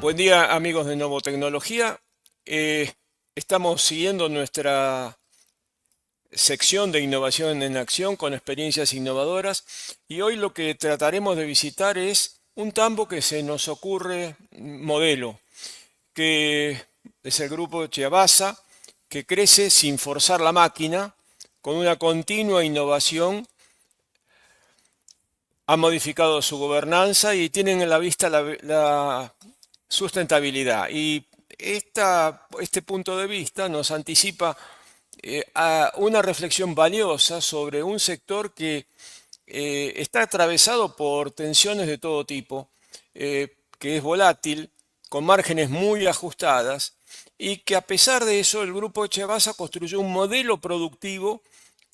Buen día, amigos de Novotecnología. Estamos siguiendo nuestra sección de innovación en acción con experiencias innovadoras y hoy lo que trataremos de visitar es un tambo que se nos ocurre modelo, que es el grupo Chiavasa, que crece sin forzar la máquina, con una continua innovación, ha modificado su gobernanza y tienen en la vista la sustentabilidad. Y este punto de vista nos anticipa a una reflexión valiosa sobre un sector que está atravesado por tensiones de todo tipo, que es volátil, con márgenes muy ajustadas, y que a pesar de eso el grupo Echevasa construyó un modelo productivo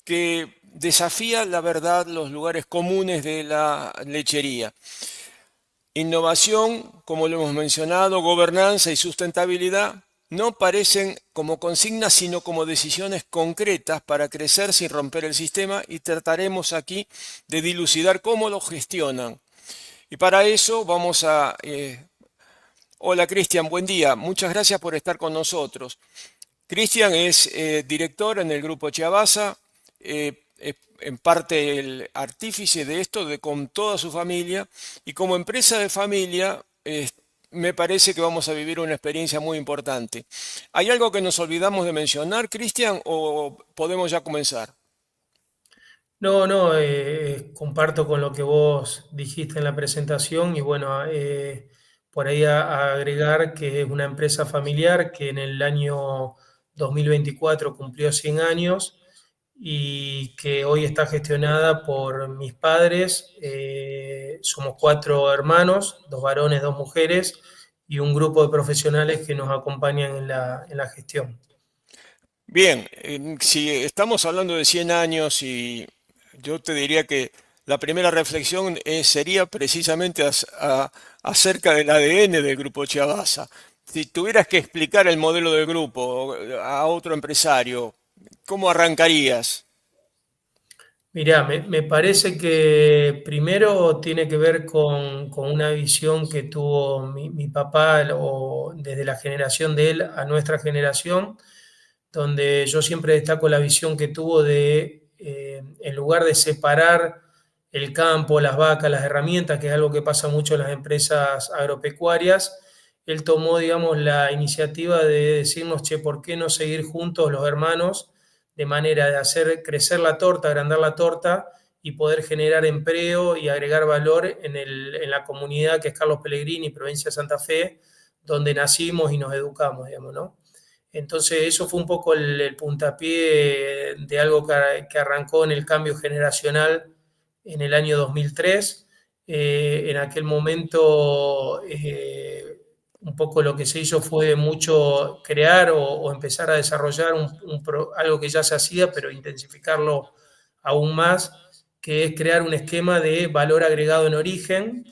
que desafía la verdad, los lugares comunes de la lechería. Innovación, como lo hemos mencionado, gobernanza y sustentabilidad no parecen como consignas, sino como decisiones concretas para crecer sin romper el sistema y trataremos aquí de dilucidar cómo lo gestionan. Y para eso vamos a... hola Cristian, buen día. Muchas gracias por estar con nosotros. Cristian es director en el grupo Chiavasa, en parte el artífice de esto con toda su familia y como empresa de familia me parece que vamos a vivir una experiencia muy importante. ¿Hay algo que nos olvidamos de mencionar, Cristian, o podemos ya comenzar? No, no, comparto con lo que vos dijiste en la presentación y bueno, por ahí a agregar que es una empresa familiar que en el año 2024 cumplió 100 años y que hoy está gestionada por mis padres. Somos cuatro hermanos, dos varones, dos mujeres y un grupo de profesionales que nos acompañan en la gestión. Bien, si estamos hablando de 100 años y yo te diría que la primera reflexión sería precisamente acerca del ADN del grupo Chiavasa. Si tuvieras que explicar el modelo del grupo a otro empresario, ¿cómo arrancarías? Mirá, me parece que primero tiene que ver con una visión que tuvo mi papá o desde la generación de él a nuestra generación, donde yo siempre destaco la visión que tuvo de, en lugar de separar el campo, las vacas, las herramientas, que es algo que pasa mucho en las empresas agropecuarias, él tomó, digamos, la iniciativa de decirnos, che, ¿por qué no seguir juntos los hermanos de manera de hacer crecer la torta, agrandar la torta y poder generar empleo y agregar valor en la comunidad que es Carlos Pellegrini, provincia de Santa Fe, donde nacimos y nos educamos, digamos, ¿no? Entonces eso fue un poco el puntapié de algo que arrancó en el cambio generacional en el año 2003. En aquel momento un poco lo que se hizo fue mucho crear o empezar a desarrollar algo que ya se hacía, pero intensificarlo aún más, que es crear un esquema de valor agregado en origen,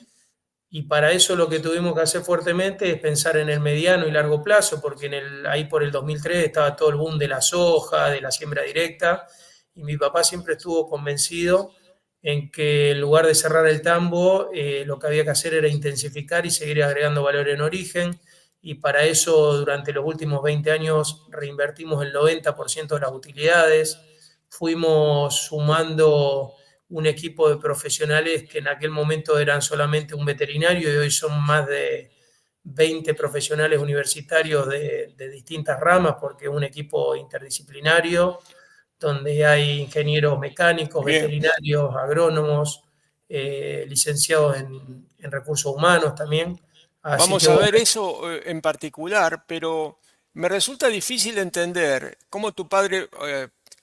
y para eso lo que tuvimos que hacer fuertemente es pensar en el mediano y largo plazo, porque ahí por el 2003 estaba todo el boom de la soja, de la siembra directa, y mi papá siempre estuvo convencido en que en lugar de cerrar el tambo, lo que había que hacer era intensificar y seguir agregando valor en origen, y para eso durante los últimos 20 años reinvertimos el 90% de las utilidades, fuimos sumando un equipo de profesionales que en aquel momento eran solamente un veterinario y hoy son más de 20 profesionales universitarios de distintas ramas, porque es un equipo interdisciplinario donde hay ingenieros mecánicos, Bien, veterinarios, agrónomos, licenciados en recursos humanos también. Así que vamos a bueno, ver eso en particular, pero me resulta difícil entender cómo tu padre,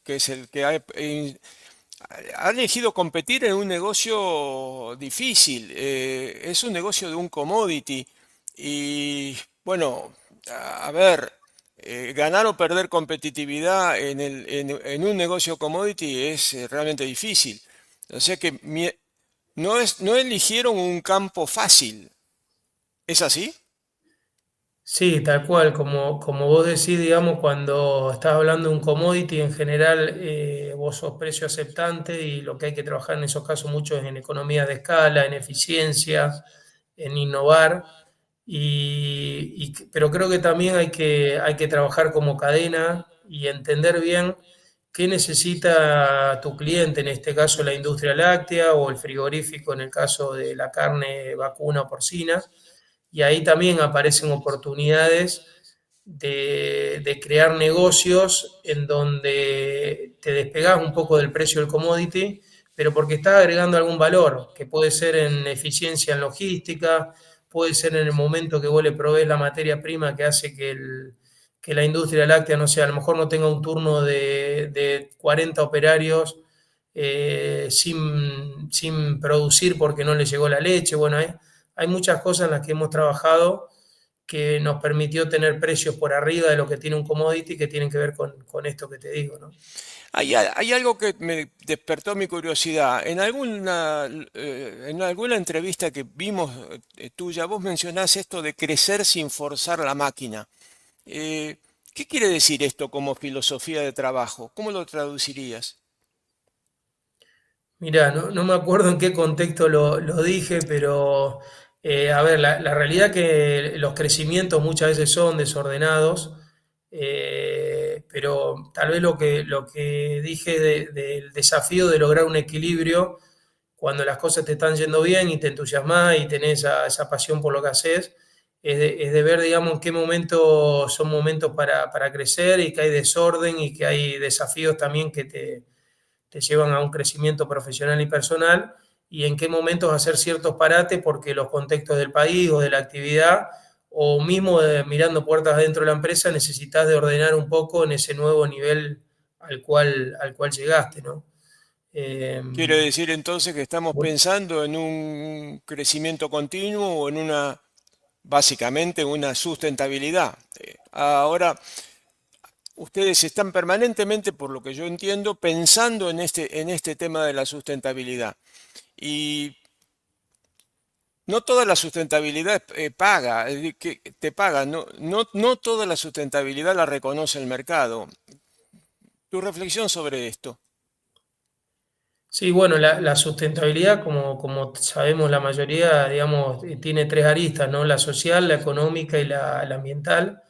que es el que ha elegido competir en un negocio difícil. Es un negocio de un commodity. Y bueno, a ver, ganar o perder competitividad en un negocio commodity es realmente difícil. O sea que no eligieron un campo fácil. ¿Es así? sí, tal cual, como vos decís, digamos, cuando estás hablando de un commodity, en general vos sos precio aceptante y lo que hay que trabajar en esos casos mucho es en economía de escala, en eficiencia, en innovar. pero creo que también hay que trabajar como cadena y entender bien qué necesita tu cliente, en este caso la industria láctea o el frigorífico en el caso de la carne vacuna o porcina, y ahí también aparecen oportunidades de crear negocios en donde te despegas un poco del precio del commodity, pero porque estás agregando algún valor, que puede ser en eficiencia en logística, puede ser en el momento que vos le provees la materia prima que hace que la industria láctea, no sé, a lo mejor no tenga un turno de 40 operarios sin producir porque no le llegó la leche. Bueno, hay muchas cosas en las que hemos trabajado que nos permitió tener precios por arriba de lo que tiene un commodity que tienen que ver con esto que te digo, ¿no? Hay algo que me despertó mi curiosidad. En alguna entrevista que vimos tuya, vos mencionás esto de crecer sin forzar la máquina. Eh, ¿Qué quiere decir esto como filosofía de trabajo? ¿Cómo lo traducirías? Mirá, no me acuerdo en qué contexto lo dije, pero a ver, la realidad que los crecimientos muchas veces son desordenados, pero tal vez lo que dije del desafío de lograr un equilibrio cuando las cosas te están yendo bien y te entusiasmas y tenés esa pasión por lo que haces, es de ver, digamos, en qué momentos son momentos para crecer y que hay desorden y que hay desafíos también que te llevan a un crecimiento profesional y personal, y en qué momentos hacer ciertos parates porque los contextos del país o de la actividad, o mismo mirando puertas adentro de la empresa, necesitas de ordenar un poco en ese nuevo nivel al cual llegaste, ¿no? Eh, Quiere decir entonces que estamos pensando en un crecimiento continuo o en básicamente, una sustentabilidad. Ahora, ustedes están permanentemente, por lo que yo entiendo, pensando en este tema de la sustentabilidad. Y no toda la sustentabilidad paga, es decir, que te paga, no toda la sustentabilidad la reconoce el mercado. Tu reflexión sobre esto. Sí, bueno, la sustentabilidad, como sabemos la mayoría, digamos, tiene tres aristas, ¿no? La social, la económica y la ambiental.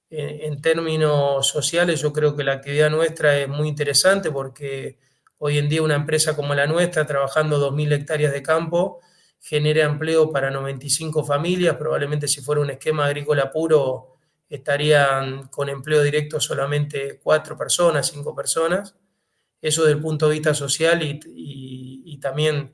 En términos sociales, yo creo que la actividad nuestra es muy interesante porque hoy en día una empresa como la nuestra, trabajando 2.000 hectáreas de campo, genera empleo para 95 familias. Probablemente si fuera un esquema agrícola puro, estarían con empleo directo solamente 4 personas, 5 personas. Eso desde el punto de vista social y también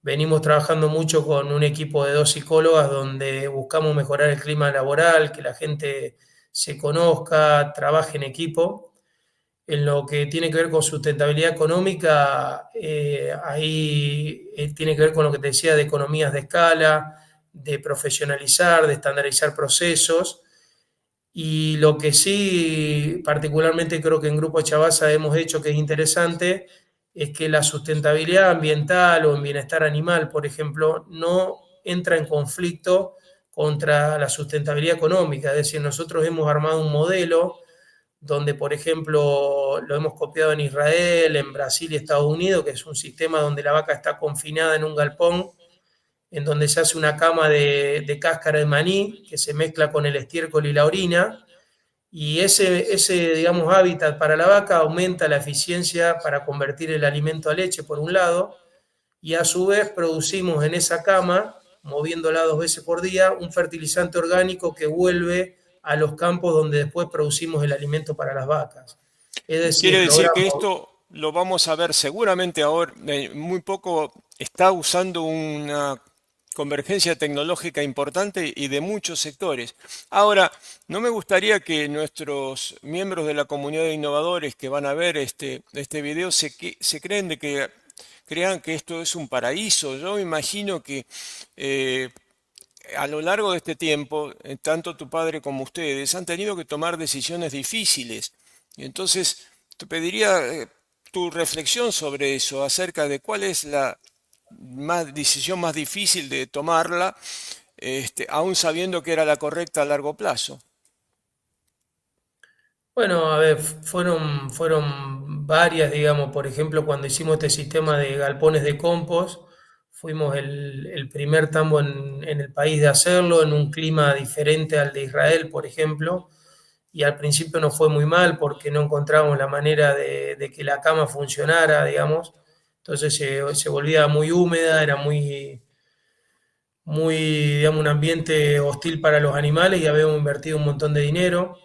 venimos trabajando mucho con un equipo de 2 psicólogas donde buscamos mejorar el clima laboral, que la gente se conozca, trabaje en equipo. En lo que tiene que ver con sustentabilidad económica, ahí tiene que ver con lo que te decía de economías de escala, de profesionalizar, de estandarizar procesos, y lo que sí, particularmente creo que en Grupo Chavasa hemos hecho que es interesante, es que la sustentabilidad ambiental o en bienestar animal, por ejemplo, no entra en conflicto contra la sustentabilidad económica. Es decir, nosotros hemos armado un modelo donde, por ejemplo, lo hemos copiado en Israel, en Brasil y Estados Unidos, que es un sistema donde la vaca está confinada en un galpón, en donde se hace una cama de cáscara de maní que se mezcla con el estiércol y la orina, y ese, digamos, hábitat para la vaca aumenta la eficiencia para convertir el alimento a leche, por un lado, y a su vez producimos en esa cama, moviéndola 2 veces por día, un fertilizante orgánico que vuelve a los campos donde después producimos el alimento para las vacas. Es Quiere decir, decir que logramos. esto lo vamos a ver seguramente ahora, muy poco está usando una convergencia tecnológica importante y de muchos sectores. Ahora, no me gustaría que nuestros miembros de la comunidad de innovadores que van a ver este video se crean que esto es un paraíso. Yo imagino que eh, a lo largo de este tiempo, tanto tu padre como ustedes han tenido que tomar decisiones difíciles. Y entonces, te pediría tu reflexión sobre eso, acerca de cuál es la decisión más difícil de tomarla, aún sabiendo que era la correcta a largo plazo. Bueno, a ver, fueron varias, digamos, por ejemplo, cuando hicimos este sistema de galpones de compost, Fuimos el primer tambo en el país de hacerlo, en un clima diferente al de Israel, por ejemplo, y al principio nos fue muy mal porque no encontrábamos la manera de que la cama funcionara, digamos. Entonces se volvía muy húmeda, era muy, digamos, un ambiente hostil para los animales y habíamos invertido un montón de dinero.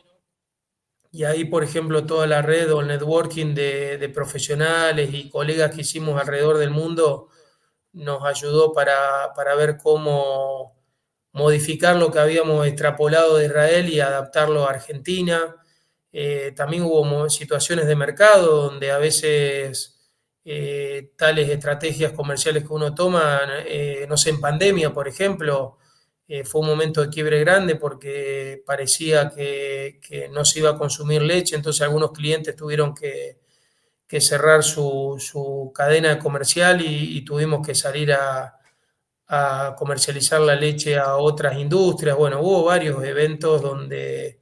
Y ahí, por ejemplo, toda la red o el networking de profesionales y colegas que hicimos alrededor del mundo nos ayudó para ver cómo modificar lo que habíamos extrapolado de Israel y adaptarlo a Argentina. También hubo situaciones de mercado donde a veces tales estrategias comerciales que uno toma, no sé, en pandemia, por ejemplo, fue un momento de quiebre grande porque parecía que no se iba a consumir leche, entonces algunos clientes tuvieron que cerrar su cadena comercial y tuvimos que salir a comercializar la leche a otras industrias. Bueno, hubo varios eventos donde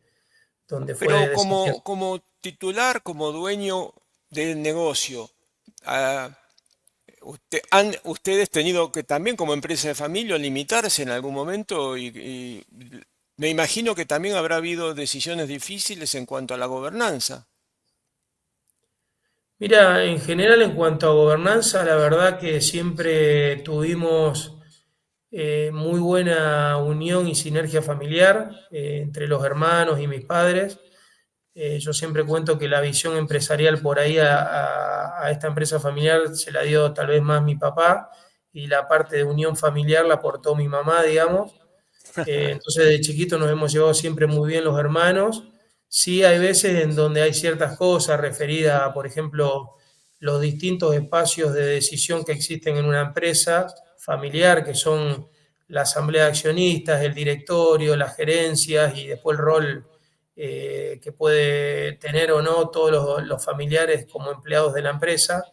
fue Pero desafiante. como titular, como dueño del negocio, ah, ¿han ustedes tenido que también como empresa de familia limitarse en algún momento? Y me imagino que también habrá habido decisiones difíciles en cuanto a la gobernanza. Mira, en general en cuanto a gobernanza, la verdad que siempre tuvimos muy buena unión y sinergia familiar entre los hermanos y mis padres. Yo siempre cuento que la visión empresarial por ahí a esta empresa familiar se la dio tal vez más mi papá y la parte de unión familiar la aportó mi mamá, digamos. Entonces de chiquito nos hemos llevado siempre muy bien los hermanos. Sí hay veces en donde hay ciertas cosas referidas a, por ejemplo, los distintos espacios de decisión que existen en una empresa familiar, que son la asamblea de accionistas, el directorio, las gerencias y después el rol que puede tener o no todos los familiares como empleados de la empresa.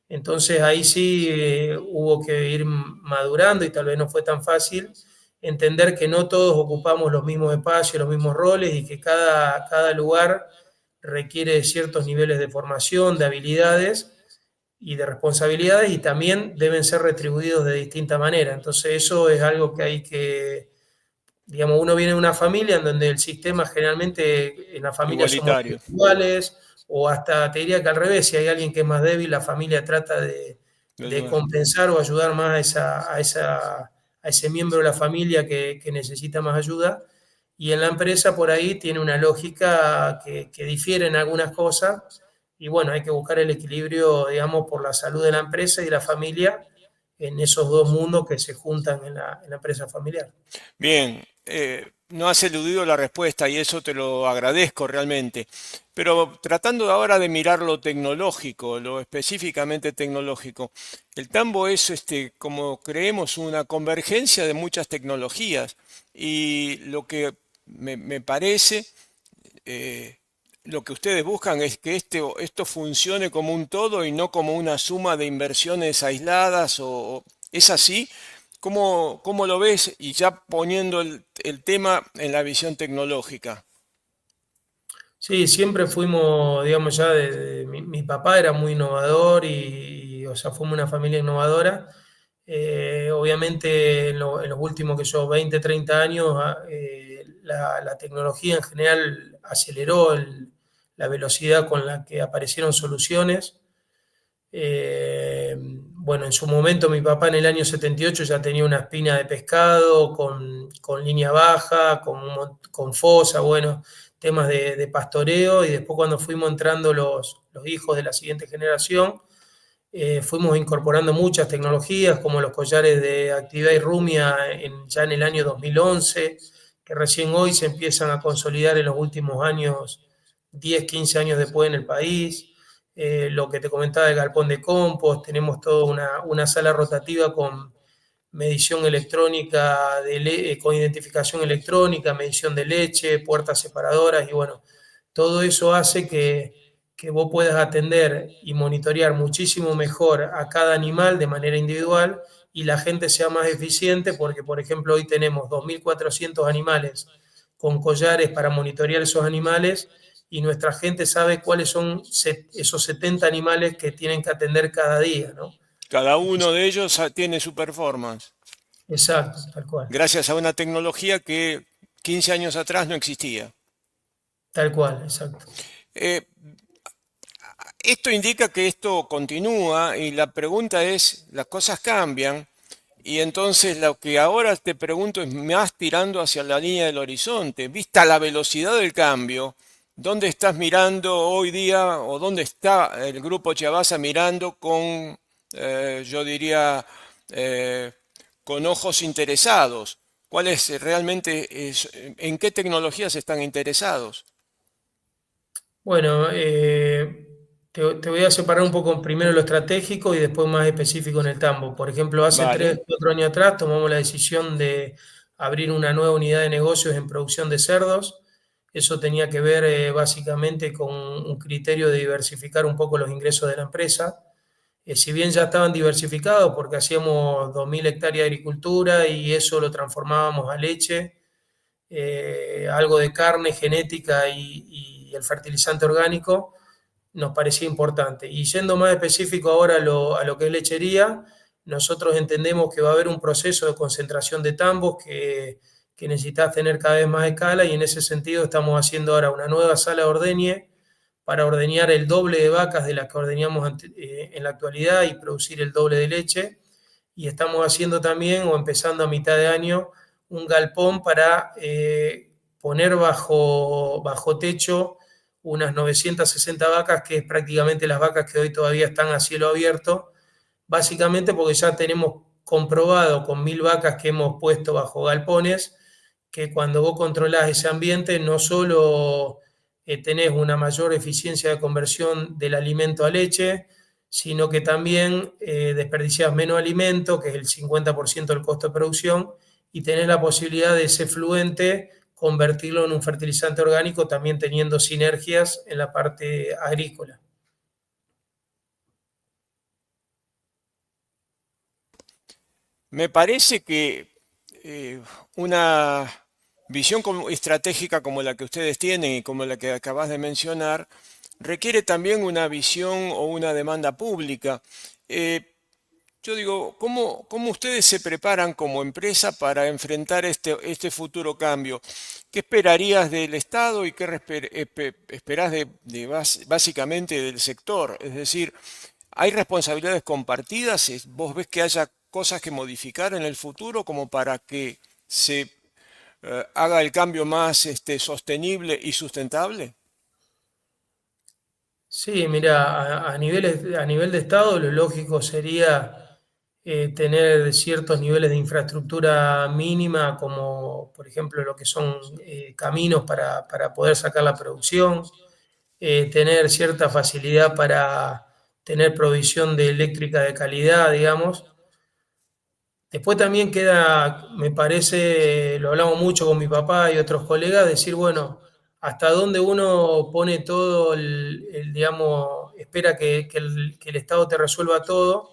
Entonces ahí sí hubo que ir madurando y tal vez no fue tan fácil entender que no todos ocupamos los mismos espacios, los mismos roles y que cada lugar requiere de ciertos niveles de formación, de habilidades y de responsabilidades y también deben ser retribuidos de distinta manera. Entonces eso es algo que hay que, digamos, uno viene de una familia en donde el sistema generalmente en la familia somos Igualitario. iguales o hasta te diría que al revés, si hay alguien que es más débil, la familia trata De de ayudar. compensar o ayudar más a ese miembro de la familia que necesita más ayuda. Y en la empresa por ahí tiene una lógica que difiere en algunas cosas y bueno, hay que buscar el equilibrio, digamos, por la salud de la empresa y de la familia en esos dos mundos que se juntan en la empresa familiar. Bien, no has eludido la respuesta y eso te lo agradezco realmente. Pero tratando ahora de mirar lo tecnológico, lo específicamente tecnológico, el tambo es, como creemos, una convergencia de muchas tecnologías y lo que me parece, eh, lo que ustedes buscan es que esto funcione como un todo y no como una suma de inversiones aisladas ¿es así? ¿Cómo lo ves? Y ya poniendo el tema en la visión tecnológica. Sí, siempre fuimos, digamos, mi papá era muy innovador o sea, fuimos una familia innovadora. Obviamente, en los últimos que yo, 20, 30 años, la tecnología en general aceleró la velocidad con la que aparecieron soluciones. Bueno, en su momento mi papá en el año 78 ya tenía una espina de pescado con línea baja, con fosa, bueno, temas de pastoreo y después cuando fuimos entrando los hijos de la siguiente generación, fuimos incorporando muchas tecnologías como los collares de actividad y rumia ya en el año 2011, que recién hoy se empiezan a consolidar en los últimos años, 10, 15 años después en el país. Lo que te comentaba del galpón de compost, tenemos toda una sala rotativa con medición electrónica, con identificación electrónica, medición de leche, puertas separadoras y bueno, todo eso hace que vos puedas atender y monitorear muchísimo mejor a cada animal de manera individual y la gente sea más eficiente porque, por ejemplo, hoy tenemos 2.400 animales con collares para monitorear esos animales y nuestra gente sabe cuáles son esos 70 animales que tienen que atender cada día, ¿no? Cada uno de ellos tiene su performance, Exacto, tal cual, gracias a una tecnología que 15 años atrás no existía. tal cual, exacto. Eh, Esto indica que esto continúa y la pregunta es, las cosas cambian y entonces lo que ahora te pregunto es más tirando hacia la línea del horizonte. Vista la velocidad del cambio, ¿dónde estás mirando hoy día o dónde está el grupo Chavasa mirando con, yo diría, eh, con ojos interesados? ¿Cuál es realmente, en qué tecnologías están interesados? Bueno, te voy a separar un poco primero lo estratégico y después más específico en el tambo. Por ejemplo, hace Vale. 3, 4 años atrás tomamos la decisión de abrir una nueva unidad de negocios en producción de cerdos. Eso tenía que ver básicamente con un criterio de diversificar un poco los ingresos de la empresa. Si bien ya estaban diversificados porque hacíamos 2.000 hectáreas de agricultura y eso lo transformábamos a leche, algo de carne genética y el fertilizante orgánico, nos parecía importante. Y yendo más específico ahora a lo que es lechería, nosotros entendemos que va a haber un proceso de concentración de tambos que necesitas tener cada vez más escala y en ese sentido estamos haciendo ahora una nueva sala de ordeñe para ordeñar el doble de vacas de las que ordeñamos en la actualidad y producir el doble de leche. Y estamos haciendo también, o empezando a mitad de año, un galpón para poner bajo techo unas 960 vacas, que es prácticamente las vacas que hoy todavía están a cielo abierto, básicamente porque ya tenemos comprobado con 1.000 vacas que hemos puesto bajo galpones, que cuando vos controlás ese ambiente no solo tenés una mayor eficiencia de conversión del alimento a leche, sino que también desperdiciás menos alimento, que es el 50% del costo de producción, y tenés la posibilidad de ese fluente convertirlo en un fertilizante orgánico, también teniendo sinergias en la parte agrícola. Me parece que una visión estratégica como la que ustedes tienen y como la que acabas de mencionar requiere también una visión o una demanda pública. Eh, yo digo, ¿cómo ustedes se preparan como empresa para enfrentar este futuro cambio? ¿Qué esperarías del Estado y qué esperás básicamente del sector? Es decir, ¿hay responsabilidades compartidas? ¿Vos ves que haya cosas que modificar en el futuro como para que se haga el cambio más sostenible y sustentable? Sí, mira, a nivel de Estado lo lógico sería tener ciertos niveles de infraestructura mínima, como por ejemplo lo que son caminos para poder sacar la producción, tener cierta facilidad para tener provisión de eléctrica de calidad, digamos. Después también queda, me parece, lo hablamos mucho con mi papá y otros colegas, decir, bueno, hasta dónde uno pone todo digamos, espera que el Estado te resuelva todo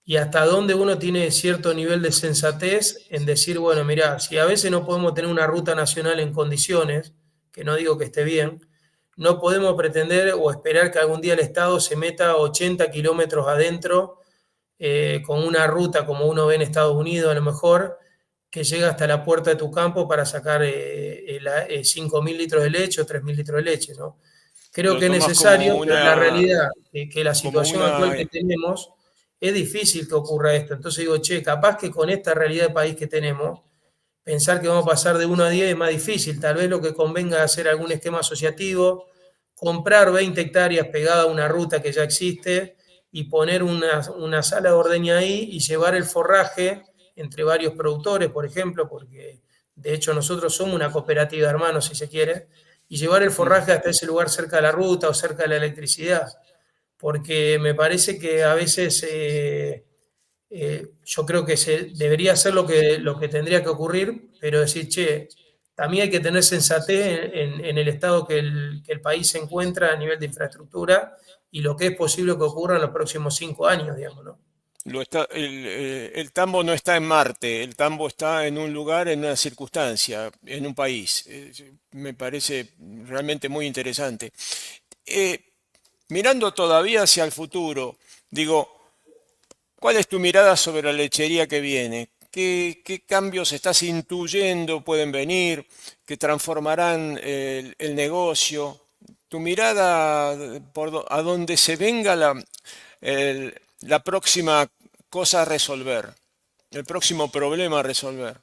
y hasta dónde uno tiene cierto nivel de sensatez en decir, bueno, mira, si a veces no podemos tener una ruta nacional en condiciones, que no digo que esté bien, no podemos pretender o esperar que algún día el Estado se meta 80 kilómetros adentro con una ruta como uno ve en Estados Unidos a lo mejor, que llega hasta la puerta de tu campo para sacar 5.000 litros de leche o 3.000 litros de leche, ¿no? Creo ¿Lo que es tomás necesario, pero la realidad es que la como situación actual una, que tenemos es difícil que ocurra esto. Entonces digo, che, capaz que con esta realidad de país que tenemos, pensar que vamos a pasar de 1 a 10 es más difícil. Tal vez lo que convenga es hacer algún esquema asociativo, comprar 20 hectáreas pegada a una ruta que ya existe y poner una sala de ordeña ahí y llevar el forraje entre varios productores, por ejemplo, porque de hecho nosotros somos una cooperativa de hermanos, si se quiere, y llevar el mm, forraje hasta ese lugar cerca de la ruta o cerca de la electricidad, porque me parece que a veces yo creo que debería ser lo que tendría que ocurrir, pero decir, che, también hay que tener sensatez en el estado que el país se encuentra a nivel de infraestructura y lo que es posible que ocurra en los próximos 5 años, digamos, ¿no? el tambo no está en Marte, el tambo está en un lugar, en una circunstancia, en un país. Me parece realmente muy interesante. Eh, Mirando todavía hacia el futuro, digo, ¿Cuál es tu mirada sobre la lechería que viene? ¿Qué cambios estás intuyendo pueden venir, que transformarán el negocio? Tu mirada a donde se venga la próxima cosa a resolver, el próximo problema a resolver.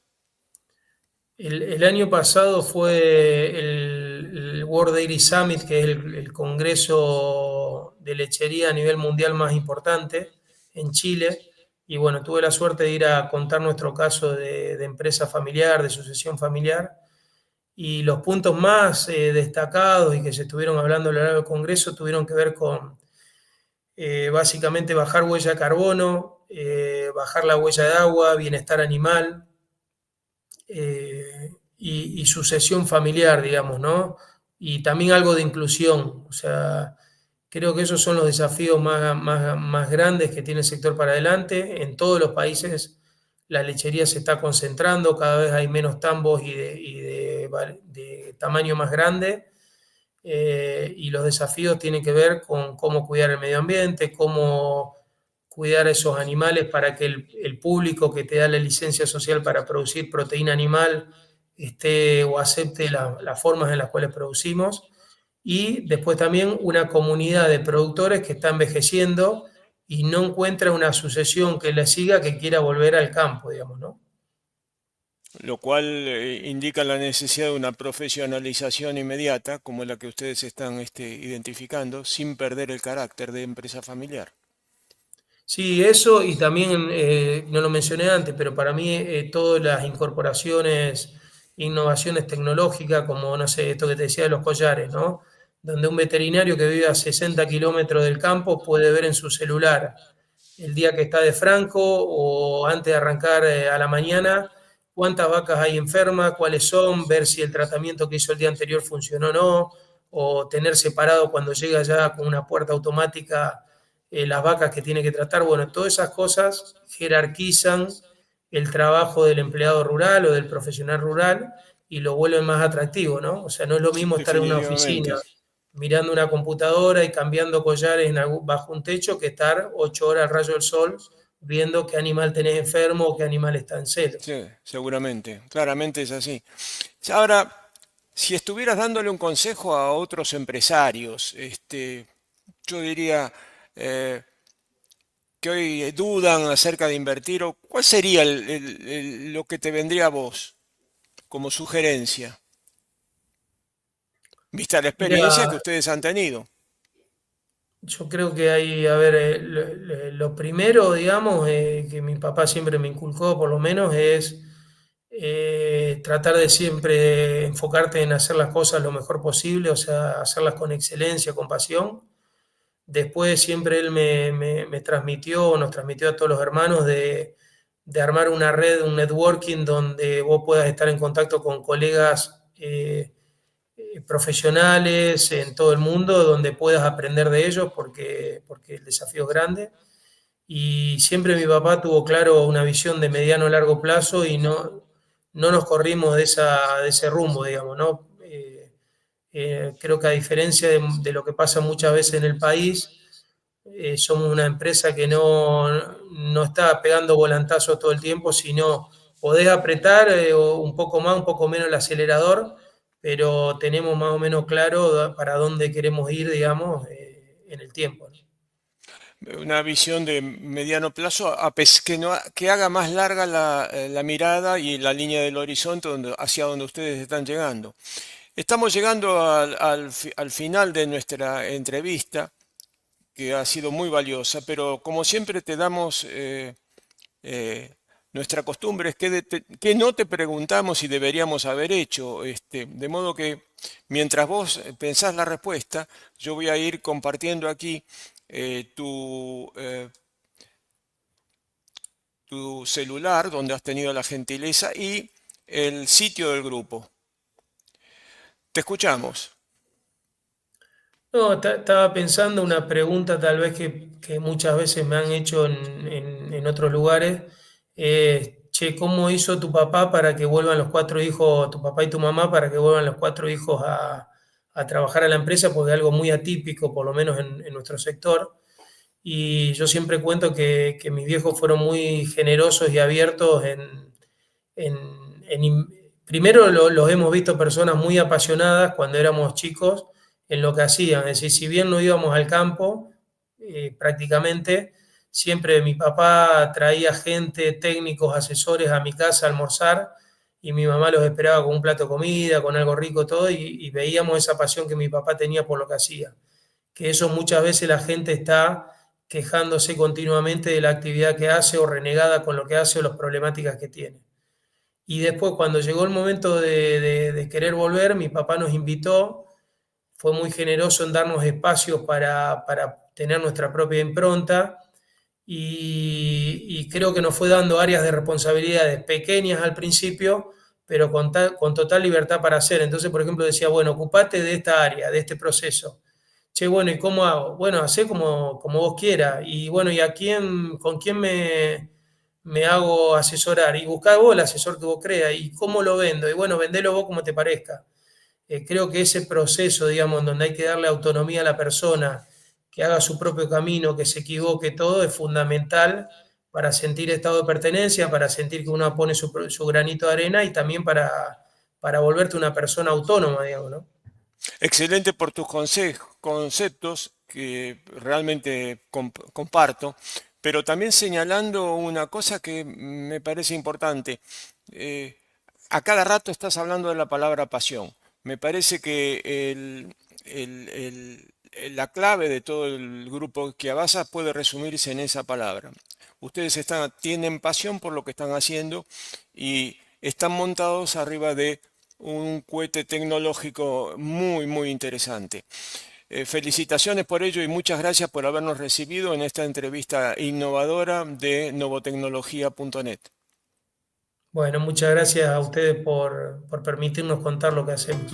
El año pasado fue el World Dairy Summit, que es el congreso de lechería a nivel mundial más importante en Chile. Y bueno, tuve la suerte de ir a contar nuestro caso de empresa familiar, de sucesión familiar. Y los puntos más destacados y que se estuvieron hablando a lo largo del congreso tuvieron que ver con básicamente bajar huella de carbono, bajar la huella de agua, bienestar animal y sucesión familiar, digamos, ¿no? Y también algo de inclusión. O sea, creo que esos son los desafíos más grandes que tiene el sector para adelante. En todos los países la lechería se está concentrando, cada vez hay menos tambos de tamaño más grande. Y los desafíos tienen que ver con cómo cuidar el medio ambiente, cómo cuidar a esos animales para que el público que te da la licencia social para producir proteína animal esté o acepte las formas en las cuales producimos. Y después también una comunidad de productores que está envejeciendo y no encuentra una sucesión que le siga que quiera volver al campo, digamos, ¿no? Lo cual indica la necesidad de una profesionalización inmediata, como la que ustedes están identificando, sin perder el carácter de empresa familiar. Sí, eso y también, no lo mencioné antes, pero para mí todas las incorporaciones, innovaciones tecnológicas, como, no sé, esto que te decía de los collares, ¿no? Donde un veterinario que vive a 60 kilómetros del campo puede ver en su celular el día que está de franco o antes de arrancar a la mañana cuántas vacas hay enfermas, cuáles son, ver si el tratamiento que hizo el día anterior funcionó o no, o tener separado cuando llega ya con una puerta automática las vacas que tiene que tratar. Bueno, todas esas cosas jerarquizan el trabajo del empleado rural o del profesional rural y lo vuelven más atractivo, ¿no? O sea, no es lo Sí, mismo estar en una oficina definitivamente. mirando una computadora y cambiando collares bajo un techo que estar 8 horas al rayo del sol viendo qué animal tenés enfermo o qué animal está en celo. Sí, seguramente. Claramente es así. Ahora, si estuvieras dándole un consejo a otros empresarios, yo diría eh, que hoy dudan acerca de invertir, o ¿cuál sería lo que te vendría a vos como sugerencia, vista la experiencia que Mira, ustedes han tenido? yo creo que hay, a ver, lo primero, digamos, que mi papá siempre me inculcó, por lo menos, es tratar de siempre enfocarte en hacer las cosas lo mejor posible, o sea, hacerlas con excelencia, con pasión. Después siempre él me transmitió, nos transmitió a todos los hermanos de armar una red, un networking donde vos puedas estar en contacto con colegas profesionales en todo el mundo, donde puedas aprender de ellos, porque el desafío es grande. Y siempre mi papá tuvo claro una visión de mediano a largo plazo y no nos corrimos de ese rumbo, digamos, ¿no? Creo que a diferencia de lo que pasa muchas veces en el país, somos una empresa que no está pegando volantazos todo el tiempo, sino podés apretar un poco más, un poco menos el acelerador, pero tenemos más o menos claro para dónde queremos ir, digamos, en el tiempo, ¿no? Una visión de mediano plazo que, no, que haga más larga la mirada y la línea del horizonte hacia donde ustedes están llegando. Estamos llegando al final de nuestra entrevista, que ha sido muy valiosa, pero como siempre te damos eh, nuestra costumbre es que no te preguntamos y deberíamos haber hecho, de modo que mientras vos pensás la respuesta, yo voy a ir compartiendo aquí tu celular, donde has tenido la gentileza, y el sitio del grupo. Te escuchamos. No, estaba pensando una pregunta tal vez que muchas veces me han hecho en otros lugares. Che, ¿cómo hizo tu papá para que vuelvan los cuatro hijos, tu papá y tu mamá, para que vuelvan los cuatro hijos a trabajar a la empresa? Porque es algo muy atípico, por lo menos en nuestro sector. Y yo siempre cuento que mis viejos fueron muy generosos y abiertos en- primero los hemos visto personas muy apasionadas cuando éramos chicos en lo que hacían. Es decir, si bien no íbamos al campo, prácticamente, siempre mi papá traía gente, técnicos, asesores a mi casa a almorzar y mi mamá los esperaba con un plato de comida, con algo rico, todo, y veíamos esa pasión que mi papá tenía por lo que hacía. Que eso muchas veces la gente está quejándose continuamente de la actividad que hace o renegada con lo que hace o las problemáticas que tiene. Y después, cuando llegó el momento de querer volver, mi papá nos invitó, fue muy generoso en darnos espacios para tener nuestra propia impronta y creo que nos fue dando áreas de responsabilidades pequeñas al principio, pero con total libertad para hacer. Entonces, por ejemplo, decía, bueno, ocupate de esta área, de este proceso. Che, bueno, ¿y cómo hago? Bueno, hacé como vos quieras. Y bueno, ¿y con quién me hago asesorar? Y buscá vos el asesor que vos creas. ¿Y cómo lo vendo? Y bueno, vendelo vos como te parezca. Creo que ese proceso, digamos, en donde hay que darle autonomía a la persona, que haga su propio camino, que se equivoque todo, es fundamental para sentir estado de pertenencia, para sentir que uno pone su granito de arena y también para volverte una persona autónoma, digamos, ¿no? Excelente por tus conceptos que realmente comparto, pero también señalando una cosa que me parece importante. Eh, a cada rato estás hablando de la palabra pasión. Me parece que la clave de todo el grupo Kiabasa puede resumirse en esa palabra. Ustedes tienen pasión por lo que están haciendo y están montados arriba de un cohete tecnológico muy, muy interesante. Felicitaciones por ello y muchas gracias por habernos recibido en esta entrevista innovadora de novotecnología.net. Bueno, muchas gracias a ustedes por permitirnos contar lo que hacemos.